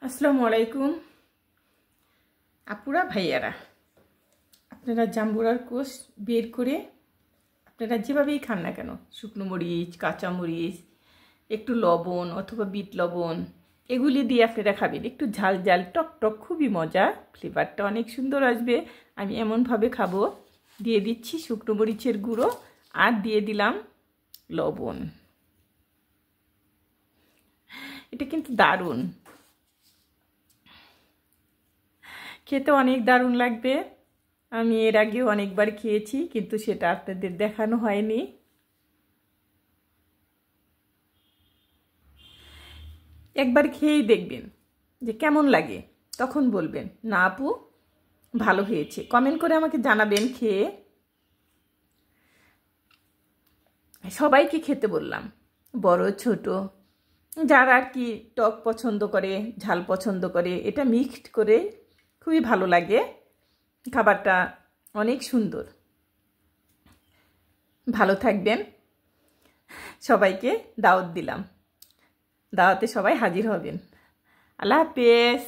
আসসালামু আলাইকুম আপুরা ভাইয়ারা, আপনারা জাম্বুরার কোষ বের করে আপনারা যেভাবেই খান না কেন, শুকনো মরিচ, কাঁচা মরিচ, একটু লবণ অথবা বিট লবণ এগুলি দিয়ে আপনারা খাবেন। একটু ঝাল ঝাল টক টক, খুবই মজা, ফ্লেভারটা অনেক সুন্দর আসবে। আমি এমনভাবে খাবো। দিয়ে দিচ্ছি শুকনো মরিচের গুঁড়ো আর দিয়ে দিলাম লবণ। এটা কিন্তু দারুণ, খেতে অনেক দারুণ লাগবে। আমি এর আগেও অনেকবার খেয়েছি, কিন্তু সেটা আপনাদের দেখানো হয়নি। একবার খেয়েই দেখবেন যে কেমন লাগে, তখন বলবেন না আপু ভালো হয়েছে। কমেন্ট করে আমাকে জানাবেন খেয়ে। সবাইকে খেতে বললাম, বড় ছোট, যারা আর কি টক পছন্দ করে, ঝাল পছন্দ করে, এটা মিক্সড করে খুবই ভালো লাগে। খাবারটা অনেক সুন্দর। ভালো থাকবেন। সবাইকে দাওয়াত দিলাম, দাওয়াতে সবাই হাজির হবেন। আল্লাহ হাফেজ।